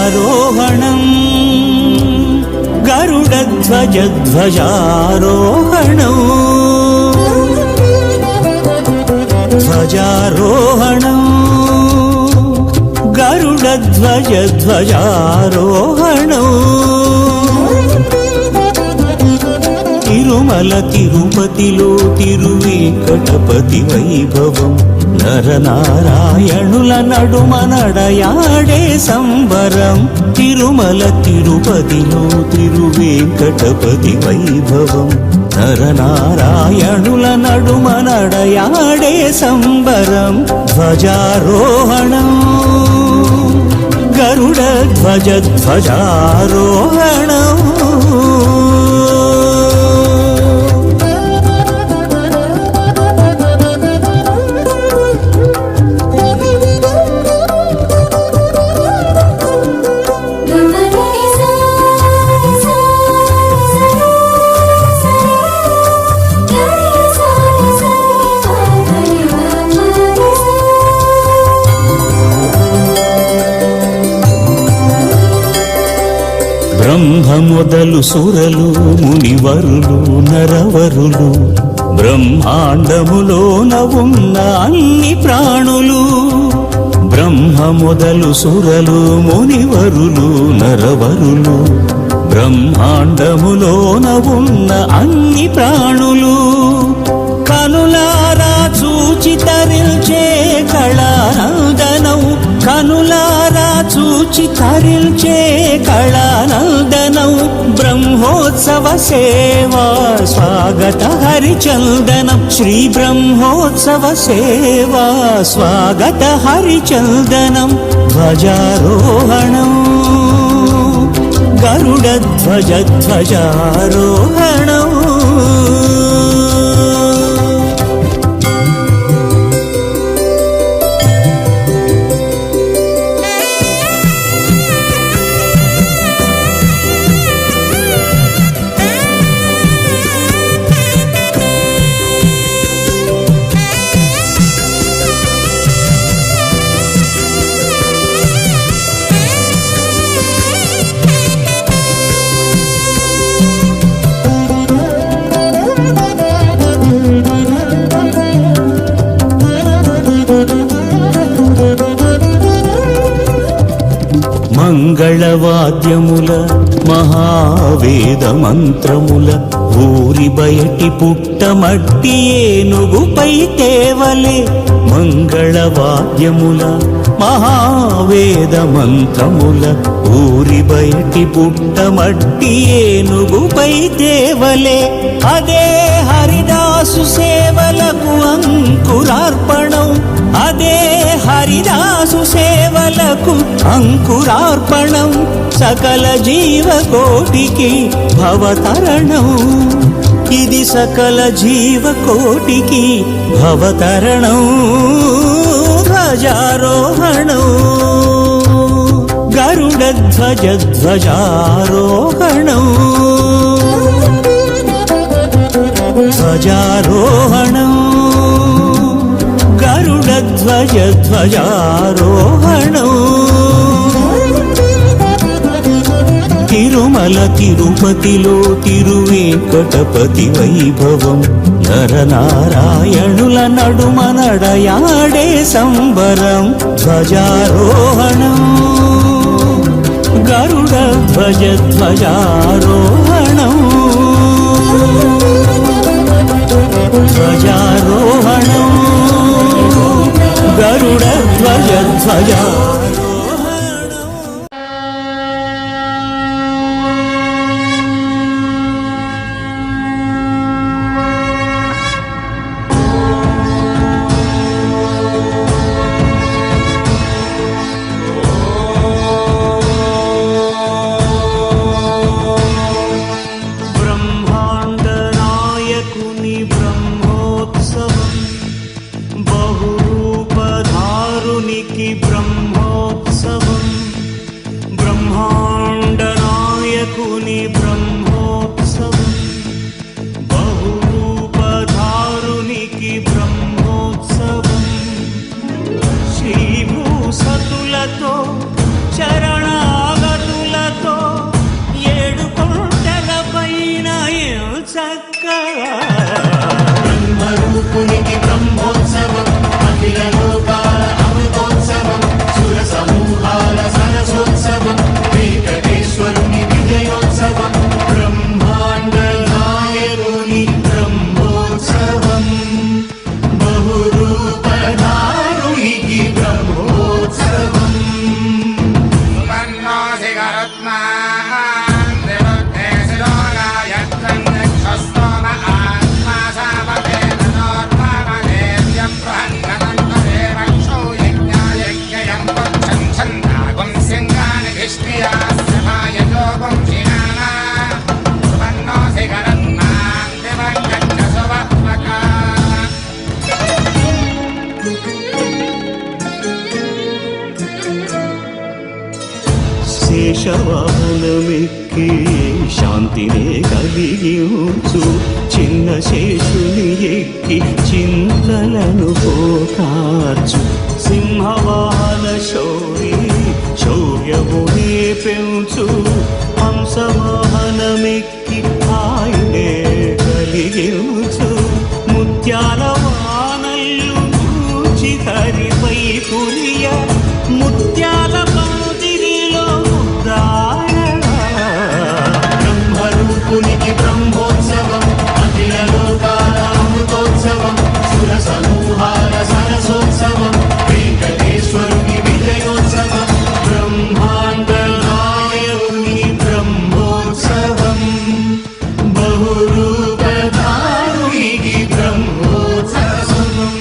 ध्वजारोहणम् गरुडध्वज ध्वजारोहणम् ध्वजारोहणम् गरुडध्वज ध्वजारोहणम् తిరుమల తిరుపతిలో తిరువేంకటపతి వైభవం నరనారాయణుల నడుమ నడయాడే సంబరం తిరుమల తిరుపతిలో తిరువేంకటపతి వైభవం నరనారాయణుల నడుమ నడయాడే సంబరం ధ్వజారోహణం గరుడ ధ్వజ ధ్వజారోహణం బ్రహ్మ మొదలు సురలు మునివరులు నరవరులు బ్రహ్మాండములోన ఉన్న అన్ని ప్రాణులు బ్రహ్మ మొదలు సురలు మునివరులు నరవరులు బ్రహ్మాండములోన ఉన్న అన్ని ప్రాణులు కనులారా చూచి తరిల్చే కళానందనం కనులారా చూచి తరిల్చే కళానందనం బ్రహ్మోత్సవ సేవా స్వాగత హరిచందనం శ్రీ బ్రహ్మోత్సవ సేవా స్వాగత హరిచందనం ధ్వజారోహణం గరుడ ధ్వజ ధ్వజారోహణం మంగళవాద్యముల మహావేద మంత్రముల ఊరి బయటి పుట్టమట్టి ఏనుగుపై తేవలే మంగళవాద్యముల మహావేద మంత్రముల ఊరి బయటి పుట్టమట్టి ఏనుగుపై తేవలే అదే హరిదాసు సేవలకు అంకురార్పణం అదే హరిదాసు సేవలకు అంకురార్పణం సకల జీవకోటికి భవతరణం ఇది సకల జీవకోటికి భవతరణం ధ్వజారోహణం గరుడ ధ్వజ ధ్వజారోహణం ధ్వజారోహణం గరుడ ధ్వజ ధ్వజారోహణం తిరుమల తిరుపతిలో తిరువేంకటపతి వైభవం నరనారాయణుల నడుమ నడయాడే సంబరం ధ్వజారోహణం గరుడ ధ్వజ ధ్వజారోహణం ధ్వజారోహణం గరుడ ధ్వజ ధ్వజా చక్కగా బ్రహ్మరూపునికి బ్రహ్మోత్సవం అఖిల లోకాల అమృతోత్సవం సుర సమూహాల సరసోత్సవం వెంకటేశ్వరుని విజయోత్సవం బ్రహ్మాండ నాయకుని బ్రహ్మోత్సవం బహురూపధారునికి బ్రహ్మోత్సవం శేషవాహనమెక్కి శాంతినే కలిగించు చిన్న శేషుని ఎక్కి చింతలను పోకార్చు సింహవాహన శౌర్యమునే పెంచు హంసవాహనమెక్కి ఆయనే కలిగించు ముత్యాల వానల్లు చూచి హరిపై పులియ ముత్యాల బ్రహ్మరూపునికి బ్రహ్మోత్సవం అఖిల లోకాల అమృతోత్సవం సుర సమూహాల సరసోత్సవం వెంకటేశ్వరుని విజయోత్సవం బ్రహ్మాండ నాయకుని బ్రహ్మోత్సవం బహురూపధారునికి బ్రహ్మోత్సవం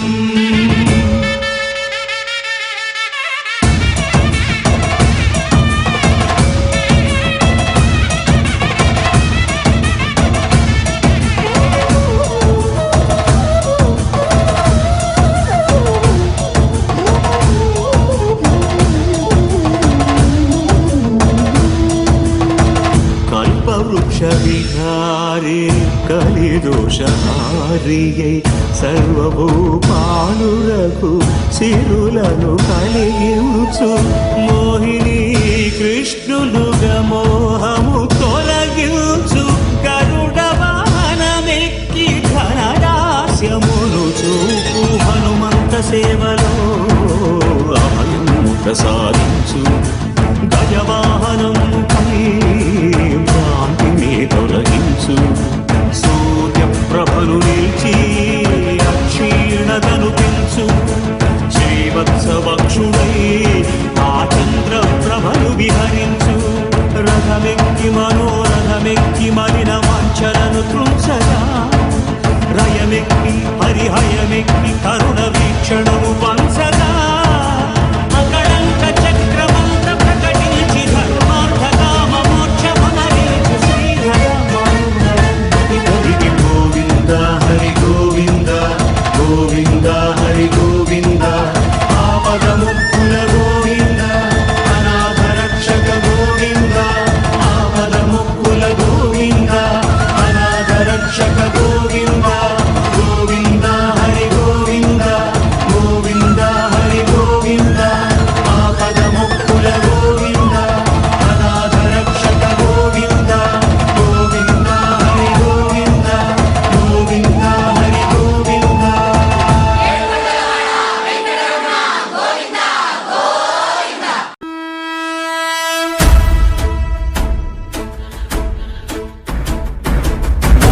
విహారే కలిదోషహారియై సర్వభూపాలులకు సిరులను కలిగించు మోహిని కృష్ణులుగా మోహము తొలగించు గరుడ వాహనమెక్కి ఘనదాస్యమును చూపు హనుమంత సేవలో అభయము ప్రసాదించు గజవాహనముపై భ్రాంతిని తొలగించు సూర్యప్రభను నిలిచి అక్షీణతను పెంచు శ్రీవత్సవక్షుడై ఆ చంద్రప్రభను విహరించు రథమెక్కి మనోరథమెక్కి మలిన వాంఛలను త్రుంచగా రయమెక్కి హరిహయమెక్కి కరుణ వీక్షణము పంచగా అకళంక చక్రమంత ప్రకటించి ధర్మార్థ కామ మోక్షమనరించు శ్రీధర గోవింద హరి గోవింద గోవింద హరి గోవింద ఆపదముక్కుల గోవింద అనాథ రక్షక గోవింద ఆపదముక్కుల గోవింద అనాథ రక్షక గోవింద గోవింద హరి గోవింద గోవింద హరి గోవింద ఆపదముక్కుల గోవింద అనాథ రక్షక గోవింద గోవింద హరి గోవింద గోవింద హరి గోవింద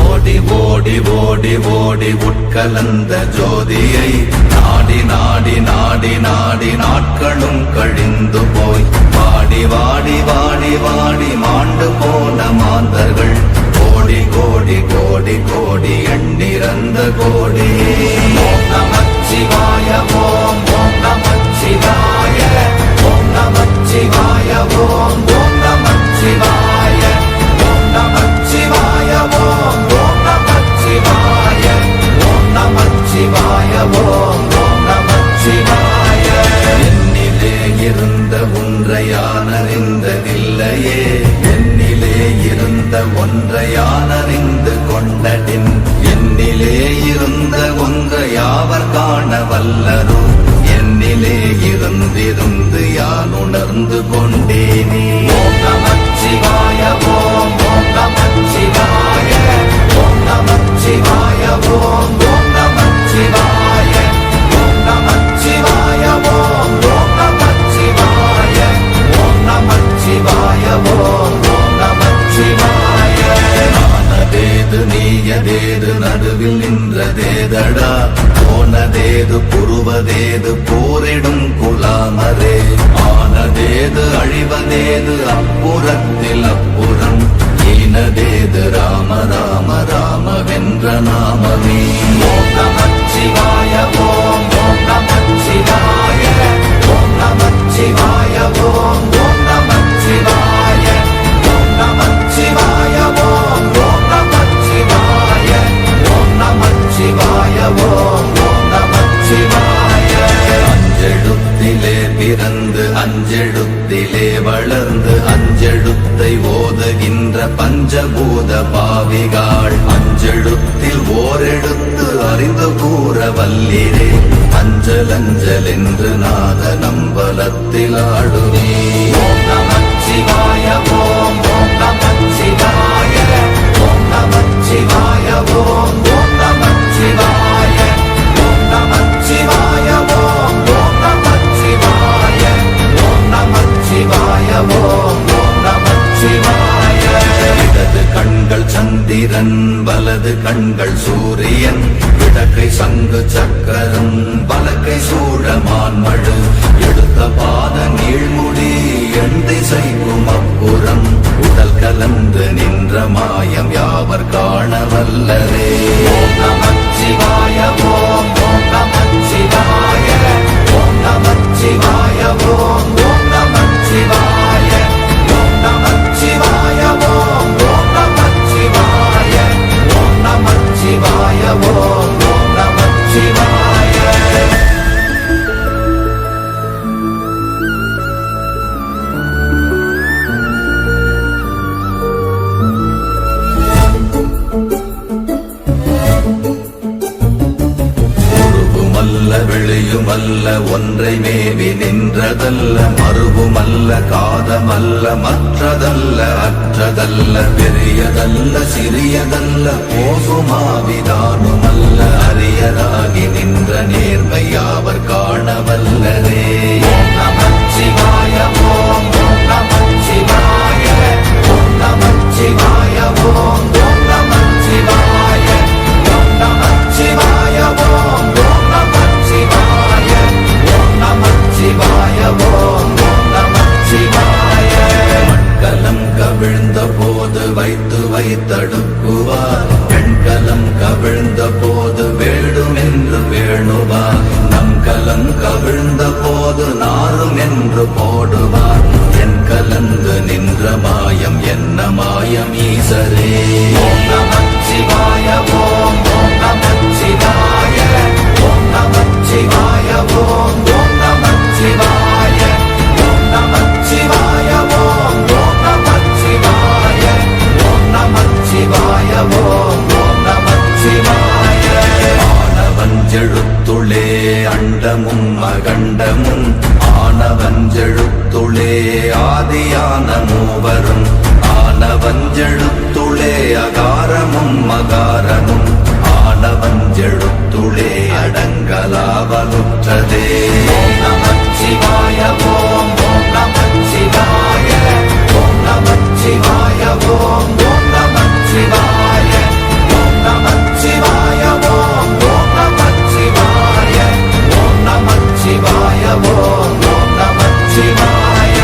ஓடி ஓடி ஓடி ஓடி உட்கலந்த ஜோதியை நாடி நாடி நாடி நாடி நாட்களும் கழிந்து போய் வாடி வாடி வாடி வாடி மாண்டு போன மாந்தர்கள் கோடி கோடி கோடி கோடி எண்ணிறந்த கோடி ஓம் நமச்சிவாய ஓம் ஓம் நமச்சிவாய ஓம் நமச்சிவாய ஓம் ஓம் நமச்சிவாய ஓம் நமச்சிவாய ஓம் ஓம் நமச்சிவாய ஓம் நமச்சிவாய ஓம் ஓம் நமச்சிவாய என்னிலே இருந்த ஒன்றை யானறிந்ததில்லையே என்னிலே இருந்த ஒன்றை யானறிந்து கொண்டடின் என்னிலே இருந்த ஒன்றை யாவர் காண வல்லரோ என்னிலே இருந்திருந்து யான் உணர்ந்து கொண்டேனே ஓம் நமச்சிவாய ஓம் ஓம் நமச்சிவாய ஓம் நம அழுவதேது புருவதேது போரிடும் குலாமரே ஆனதேது அழிவதேது அப்புறத்தில் அப்புறம் ஈனதேது ராம ராம ராமவென்ற நாமமே ஓம் நமச்சிவாய ஓம் ஓம் நமச்சிவாய ஓம் நமச்சிவாய ஓம் ஓம் நமச்சிவாய ஓம் நமச்சிவாய ஓம் ஓம் நமச்சிவாய ஓம் நமச்சிவாய ஓம் ஓம் நமச்சிவாய அஞ்செழுத்திலே பிறந்து அஞ்செழுத்திலே வளர்ந்து அஞ்செழுத்தை ஓதுகின்ற பஞ்சபூத பாவிகாள் அஞ்செழுத்தில் ஓரெழுத்து அறிந்து கூற வல்லிரே அஞ்சல் அஞ்சல் என்று நாத நம்பலத்தில் ஆடுவே ஓம் நமச்சிவாய ஓம் ஓம் நமச்சிவாய ஓம் நமச்சிவாய ஓம் ஓம் நமச்சிவாய ஓம் நமச்சிவாய ஓம் ஓம் நமச்சிவாய ஓம் நமச்சிவாய ஓம் ஓம் நமச்சிவாய இடது கண்கள் சந்திரன் வலது கண்கள் சூரியன் இடக்கை சங்கு சக்கரம் வலக்கை சூழமான் மழு எடுத்த பாத நீழ்முடி எண் திசைக்கும் அப்புறம் உடல் கலந்து நின்ற மாயம் யாவர் காண வல்லரே ஓம் நமச்சிவாய ஓம் ஓம் நமச்சிவாய ஓம் நமச்சிவாய ஓம் ஓம் நமச்சிவாய ஓம் நமச்சிவாய ஓம் ஓம் நமச்சிவாய ஓம் நமச்சிவாய ஓம் ஓம் நமச்சிவாய வெளியுமல்ல ஒன்றை மேவி நின்றதல்ல மறுவுமல்ல காதமல்ல மற்றதல்ல அற்றதல்ல பெரியதல்ல சிறியதல்ல போகுமாவிதானுமல்ல அரியராகி நின்ற நேர்மை யாவர் காணவல்லரே ஓம் நமச்சிவாய ஓம் ஓம் நமச்சிவாய ஓம் நமச்சிவாய ஓம் ஓம் நமச்சிவாய ஓம் நமச்சிவாய ஓம் ஓம் நமச்சிவாய ஓம் நமச்சிவாய ஓம் ஓம் நமச்சிவாய மண்கலம் கவிழ்ந்த போது வைத்து வைத்தடுக்குவார் பெண்கலம் கவிழ்ந்த போது வேடும் என்று வேணுவார் நம் கலம் கவிழ்ந்த போது நாரும் என்று போடுவார் என் கலந்து நின்ற மாயம் என்ன மாயம் ஈசரே ஓம் நமச்சிவாய ஓம் ஓம் நமச்சிவாய ஓம் நமச்சிவாய ஓம் ஓம் நமச்சிவாய ஓம் நமச்சிவாய ஓம் ஓம் நமச்சிவாய ஓம் நமச்சிவாய ஓம் ஓம் நமச்சிவாய ஆனவஞ்செழுத்துளே அண்டமும் அகண்டமும் ஆனவஞ்செழுத்துளே ஆதியான மூவரும் ஆனவஞ்செழுத்துளே அகாரமும் மகாரமும் ஆனவஞ்செழுத்துளே அடங்கலாவலுற்றதே ஓம் நமச்சிவாய ஓம் ஓம் நமச்சிவாய ஓம் நமச்சிவாய ஓம் ஓம் நமச்சிவாய ஓம் நமச்சிவாய ஓம் ஓம் நமச்சிவாய ஓம் நமச்சிவாய ஓம் ஓம் நமச்சிவாய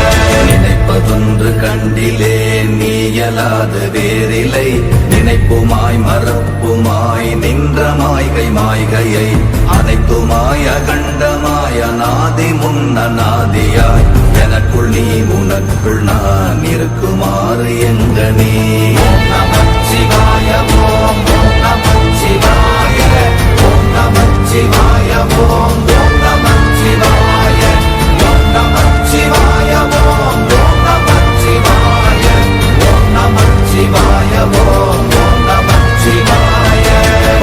நினைப்பதொன்று கண்டிலே நீயலாது வேறில்லை நினைப்புமாய் மறப்புமாய் நின்ற மாய்கை மாய்கையை அனைத்துமாய் அகண்டமாய் அநாதி முன்னநாதியாய் எனக்குள் நீ உனக்குள் நான் இருக்குமாறு எங்கனே ஓம் நமச்சிவாய ஓம் ஓம் நமச்சிவாய ஓம் நமச்சிவாய ஓம் ஓம் நமச்சிவாய ஓம் நமச்சிவாய ஓம் ஓம் நமச்சிவாய ஓம் நமச்சிவாய ஓம் ஓம் நமச்சிவாய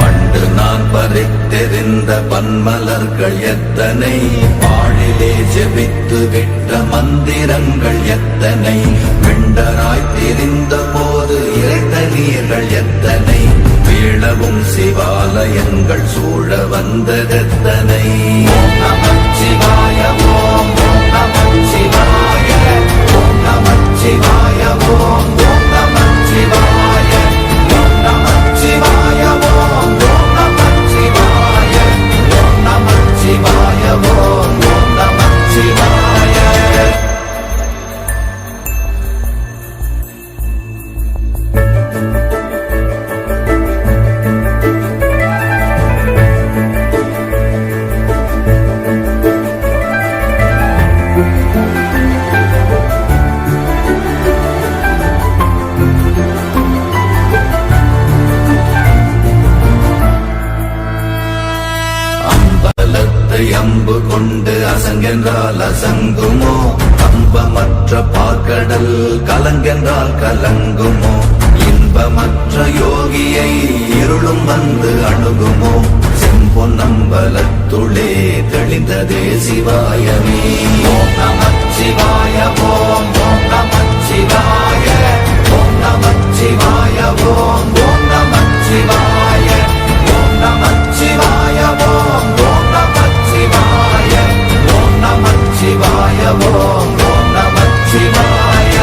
பண்டு நான் பறித்தெறிந்த பன்மலர்கள் எத்தனை பாழிலே ஜெபித்து விட்ட மந்திரங்கள் எத்தனை விண்டராய் தெரிந்த போது இறைத்த நீர்கள் எத்தனை வீழவும் சிவாலயங்கள் சூழ வந்ததெத்தனை ஓம் நமச்சிவாய ஓம் ஓம் நமச்சிவாய ஓம் நமச்சிவாய ஓம் ஓம் நமச்சிவாய ஓம் நமச்சிவாய ஓம் ஓம் நமச்சிவாய ஓம் நமச்சிவாய கொண்டு அசங்கென்றால் அசங்குமோ கம்பமற்ற பார்க்கடல் கலங்கென்றால் கலங்குமோ இன்பமற்ற யோகியை இருளும் வந்து அணுகுமோ செம்பொன்னம்பலத்துளே தெளிந்ததே சிவாயமே ஓம் நமச்சிவாய ஓம் ஓம் நமச்சிவாய ஓம் நமச்சிவாய ஓம் ஓம் நமச்சிவாய ஓம் நமச்சிவாய ஓம் ஓம் நமச்சிவாய ஓம் நமச்சிவாய ஓம் ஓம் நமச்சிவாய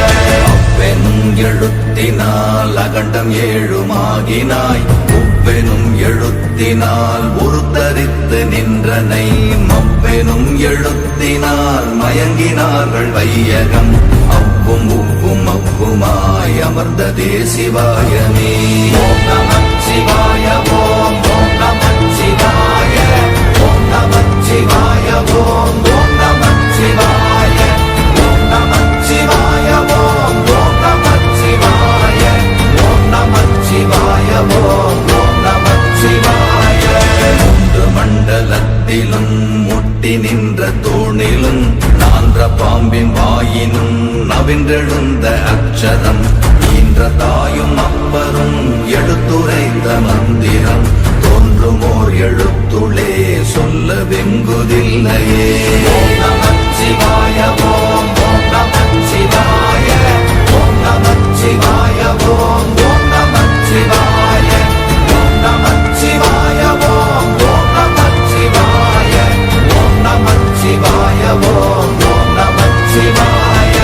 அப்பெனும் எழுத்தினால் அகண்டம் ஏழுமாகினாய் உப்பெனும் எழுத்தினால் உருத்தரித்து நின்றனை மப்பெனும் எழுத்தினால் மயங்கினார்கள் வையகம் அவ்வும் உவ்வும் அவ்வுமாய் அமர்ந்ததே சிவாயமே ஓம் நமச்சிவாய ஓம் ஓம் நமச்சிவாய ஓம் நமச்சிவாய ஓம் ஓம் நமச்சிவாய ஓம் நமச்சிவாய ஓம் ஓம் நமச்சிவாய ஓம் நமச்சிவாய ஓம் ஓம் நமச்சிவாய மூன்று மண்டலத்திலும் முட்டி நின்ற தூணிலும் நான்ற பாம்பின் வாயினும் நவின்றெழுந்த அக்ஷரம் ஈன்ற தாயும் அப்பரும் எடுத்துரைத்த மந்திரம் தோன்றுமோர் எழுத்துளே சொல்ல வெங்குதில்லையே ஓம் நமச்சிவாய ஓம் ஓம் நமச்சிவாய ஓம் நமச்சிவாய ஓம் ஓம் நமச்சிவாய ஓம் நமச்சிவாய ஓம் ஓம் நமச்சிவாய ஓம் நமச்சிவாய ஓம் ஓம் நமச்சிவாய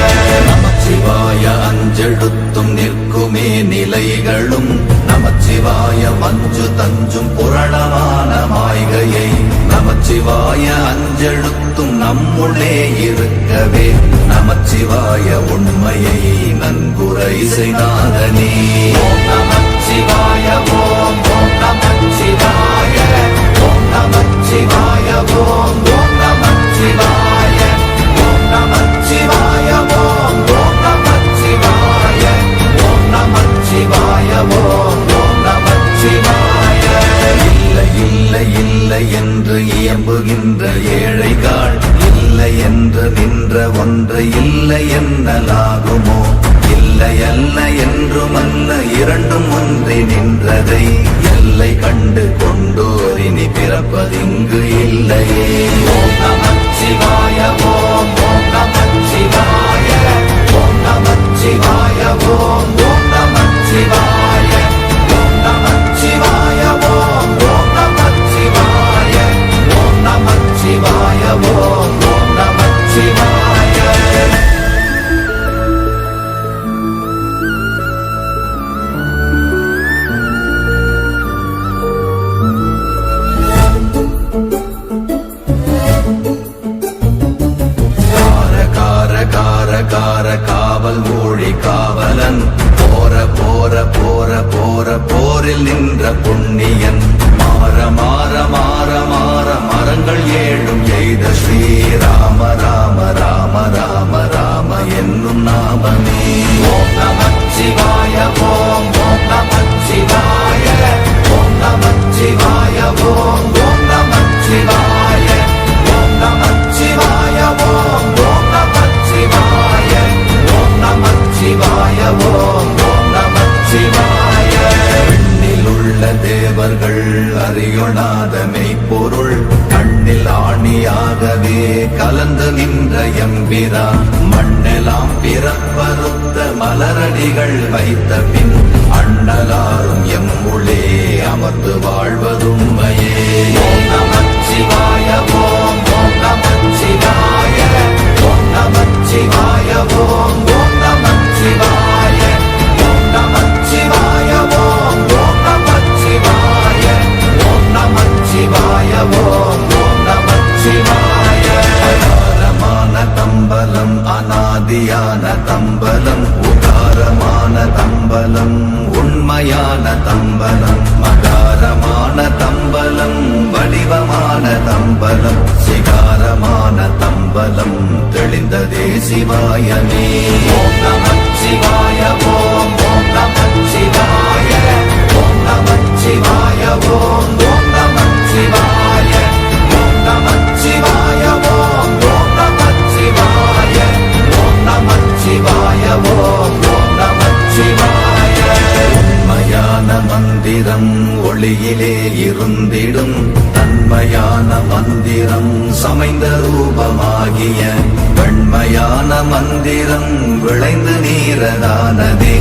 நமச்சிவாய அஞ்செழுத்தும் நிற்குமே நிலைகளும் நமச்சிவாய மஞ்சு தஞ்சும் புரணமான மாய்கையை நமச்சிவாய அஞ்செழுத்தும் நம்முள்ளே இருக்கவே நமச்சிவாய உண்மையை நன்குரை செய்தாதனே ஓம் நமச்சிவாய ஓம் ஓம் நமச்சிவாய ஓம் நமச்சிவாய ஓம் ஓம் நமச்சிவாய ஓம் நமச்சிவாய ஓம் ஓம் நமச்சிவாய ஓம் நமச்சிவாய ஓம் ஓம் நமச்சிவாய இல்லை இல்லை இல்லை என்று இயம்புகின்ற ஏழைகள் இல்லை என்று நின்ற ஒன்று இல்லை என்னலாகுமோ இல்லை அல்ல என்றுமல்ல இரண்டும் ஒன்றி நின்றதை எல்லை கண்டு கொண்டோர் இனி பிறப்பதிங்கு இல்லையே ஓம் நமச்சிவாய ஓம் ஓம் நமச்சிவாய ஓம் நமச்சிவாய ஓம் ஓம் நமச்சிவாய ஓம் நமச்சிவாய ஓம் ஓம் நமச்சிவாய ஓம் நமச்சிவாய ஓம் ஓம் நமச்சிவாய காவல் மொழி காவலன் போற போற போற போற போரில் நின்ற புண்ணியன் மாற மாற மாற மாற மரங்கள் ஏழும் எய்த ஸ்ரீராம ராம ராம ராம ராம என்னும் நாமமே ஓம் நமச்சிவாய ஓம் ஓம் நமச்சிவாய ஓம் நமச்சிவாய ஓம் ஓம் நமச்சிவாய ஓம் நமச்சிவாய ஓம் ஓம் நமச்சிவாய ஓம் நமச்சிவாய ஓம் ஓம் நமச்சிவாய விண்ணிலுள்ள தேவர்கள் அறியொணாத மெய்ப்பொருள் கண்ணில் ஆணியாகவே கலந்து நின்ற எம்பிரா மண்ணெல்லாம் பிறப்பறுத்த மலரடிகள் வைத்த பின் அண்ணலாரும் எம்முளே அமர்ந்து வாழ்வதுண்மையே ஓம் நமச்சிவாய ஓம் ஓம் நமச்சிவாய ஓம் நமச்சிவாய ஓம் ஓம் நமச்சிவாய ஓம் நமச்சிவாய ஓம் ஓம் நமச்சிவாய ஓம் நமச்சிவாய ஓம் ஓம் நமச்சிவாய அகாரமான தம்பலம் அநாதியான தம்பலம் உகாரமான தம்பலம் உண்மையான தம்பலம் மகாரமான தம்பலம் வடிவமான தம்பலம் சிகாரமான தம்பலம் தெளிந்ததே சிவாயமே ஓம் நமச்சிவாய ஓம் ஓம் நமச்சிவாய ஓம் நமச்சிவாய ஓம் ஓம் நமச்சிவாய ஓம் நமச்சிவாய மந்திரம் ஒளியிலே இருந்திடும் தன்மையான மந்திரம் சமைந்த ரூபமாகிய வெண்மையான மந்திரம் விளைந்து நீரதானதே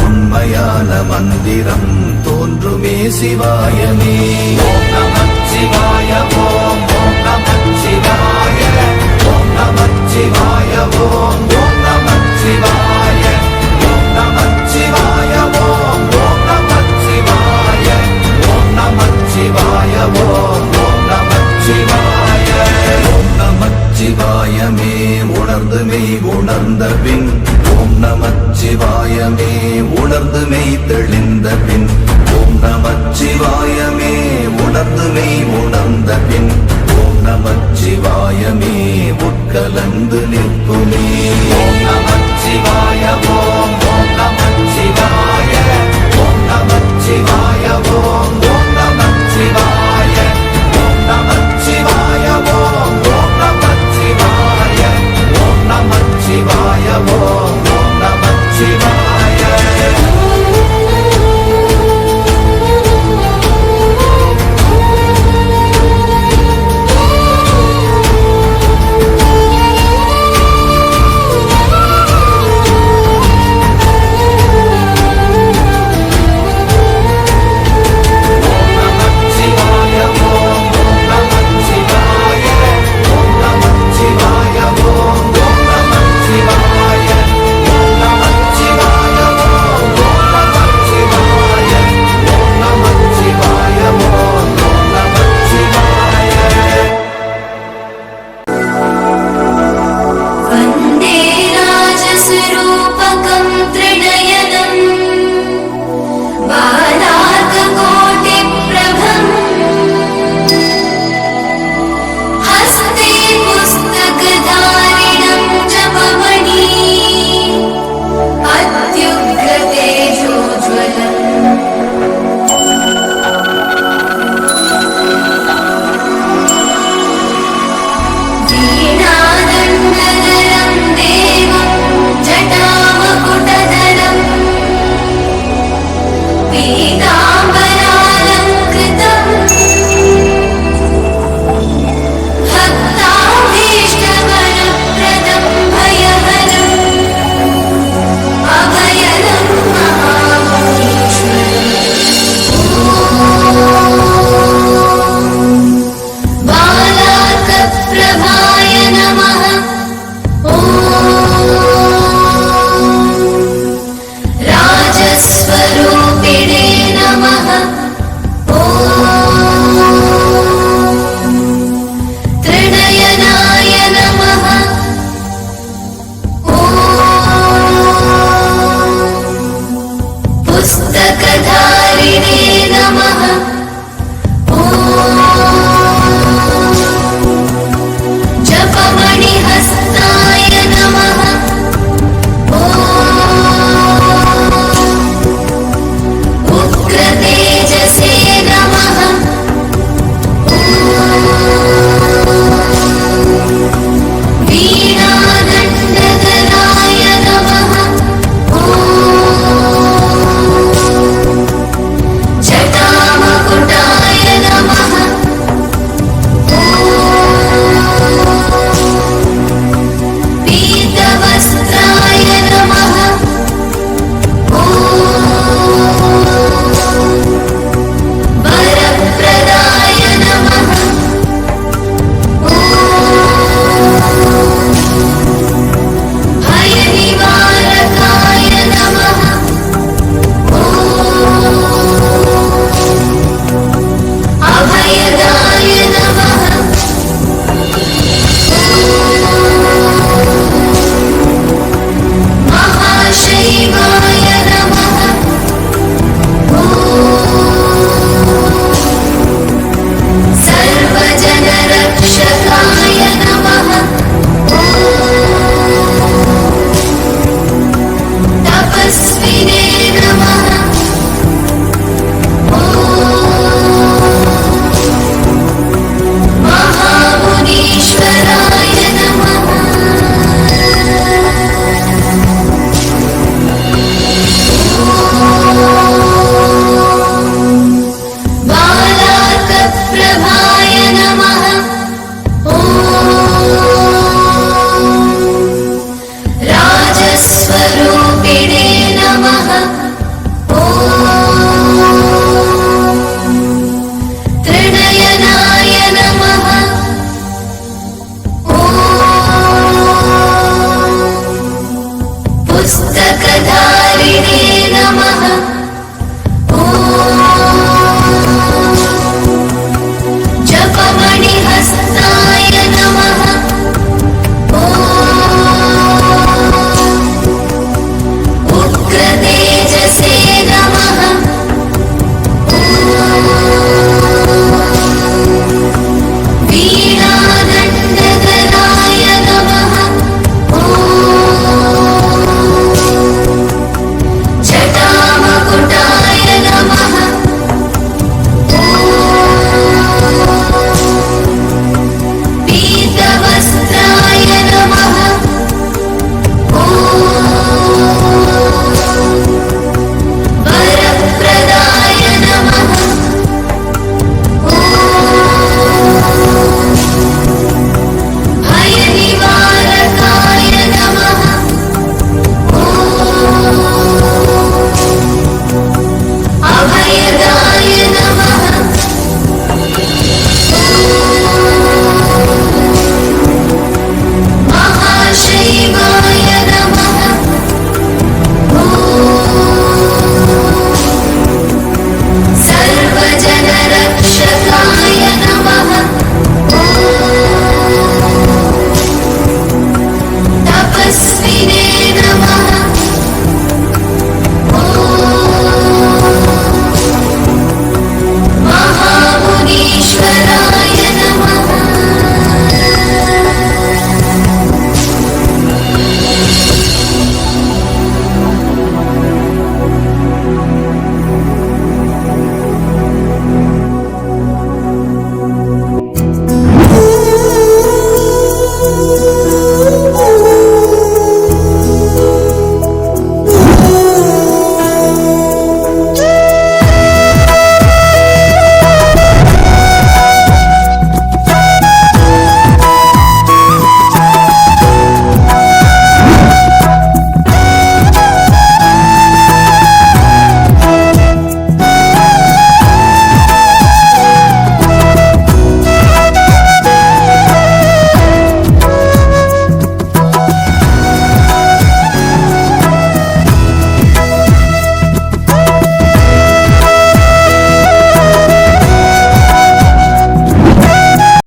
உண்மையான மந்திரம் தோன்றுமே சிவாயமே ஓம் நமச்சிவாய ஓம் ஓம் நமச்சிவாய ஓம் நமச்சிவாய ஓம் ஓம் நமச்சிவாய ஓம் நமச்சிவாய ஓம் ஓம் நமச்சிவாய ஓம் நமச்சிவாய ஓம் ஓம் நமச்சிவாய ஓம் நமச்சிவாயமே உணர்ந்து மெய் உணர்ந்த பின் ஓம் நமச்சிவாயமே உணர்ந்து மெய் தெளிந்த பின் ஓம் நமச்சிவாயமே உணர்ந்து மெய் உணர்ந்த பின் ஓம் நமச்சிவாயமே உட்கலந்து நிற்க